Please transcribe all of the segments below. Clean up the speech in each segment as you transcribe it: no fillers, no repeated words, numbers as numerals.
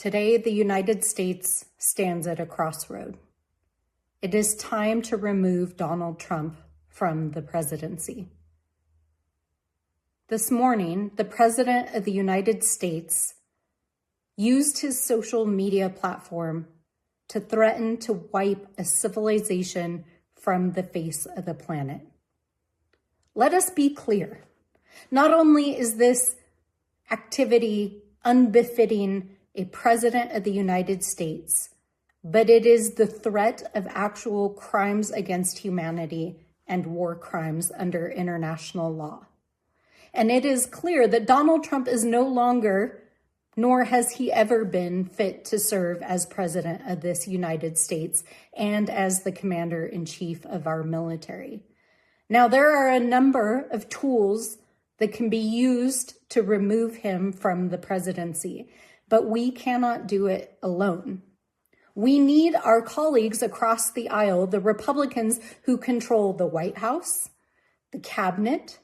Today, the United States stands at a crossroad. It is time to remove Donald Trump from the presidency. This morning, the President of the United States used his social media platform to threaten to wipe a civilization from the face of the planet. Let us be clear. Not only is this activity unbefitting a president of the United States, but it is the threat of actual crimes against humanity and war crimes under international law. And it is clear that Donald Trump is no longer, nor has he ever been, fit to serve as president of this United States and as the commander-in-chief of our military. Now, there are a number of tools that can be used to remove him from the presidency, but we cannot do it alone. We need our colleagues across the aisle, the Republicans who control the White House, the cabinet,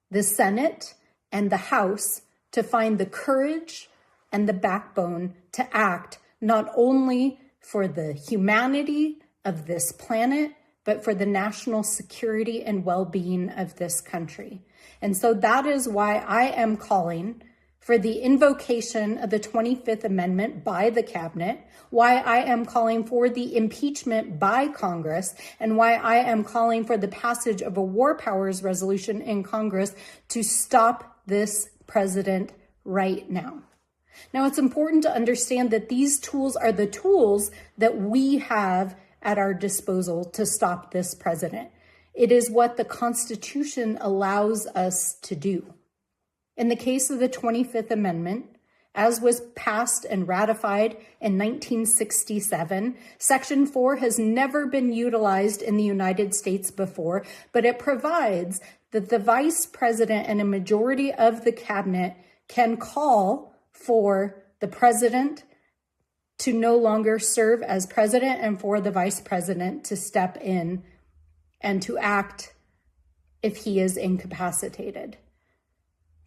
the Senate, and the House, to find the courage and the backbone to act not only for the humanity of this planet, but for the national security and well-being of this country. And so that is why I am calling for the invocation of the 25th Amendment by the cabinet, why I am calling for the impeachment by Congress, and why I am calling for the passage of a war powers resolution in Congress to stop this president right now. Now, it's important to understand that these tools are the tools that we have at our disposal to stop this president. It is what the Constitution allows us to do. In the case of the 25th Amendment, as was passed and ratified in 1967, Section 4 has never been utilized in the United States before, but it provides that the vice president and a majority of the cabinet can call for the president to no longer serve as president and for the vice president to step in and to act if he is incapacitated.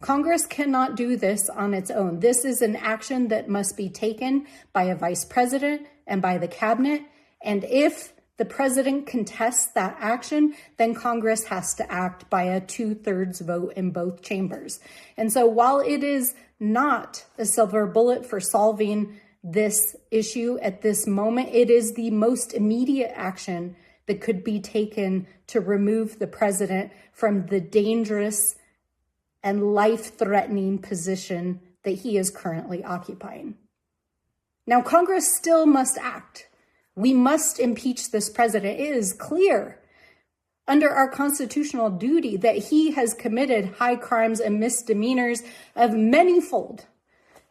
Congress cannot do this on its own. This is an action that must be taken by a vice president and by the cabinet. And if the president contests that action, then Congress has to act by a 2/3 vote in both chambers. And so while it is not a silver bullet for solving this issue at this moment, it is the most immediate action that could be taken to remove the president from the dangerous and life-threatening position that he is currently occupying. Now, Congress still must act. We must impeach this president. It is clear under our constitutional duty that he has committed high crimes and misdemeanors of manyfold.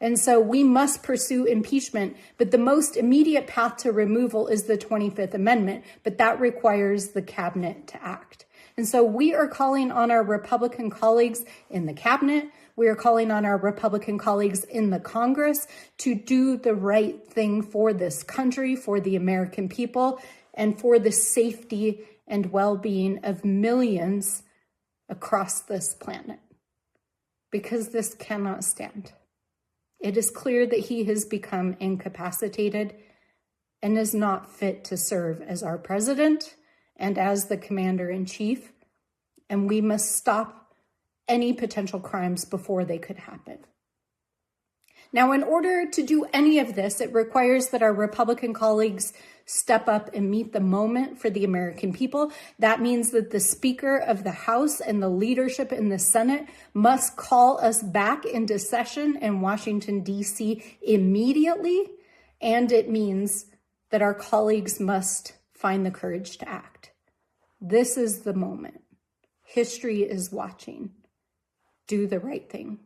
And so we must pursue impeachment. But the most immediate path to removal is the 25th Amendment. But that requires the cabinet to act. And so we are calling on our Republican colleagues in the cabinet. We are calling on our Republican colleagues in the Congress to do the right thing for this country, for the American people, and for the safety and well-being of millions across this planet. Because this cannot stand. It is clear that he has become incapacitated and is not fit to serve as our president and as the commander-in-chief, and we must stop any potential crimes before they could happen. Now, in order to do any of this, it requires that our Republican colleagues step up and meet the moment for the American people. That means that the Speaker of the House and the leadership in the Senate must call us back into session in Washington, D.C. immediately, and it means that our colleagues must find the courage to act. This is the moment. History is watching. Do the right thing.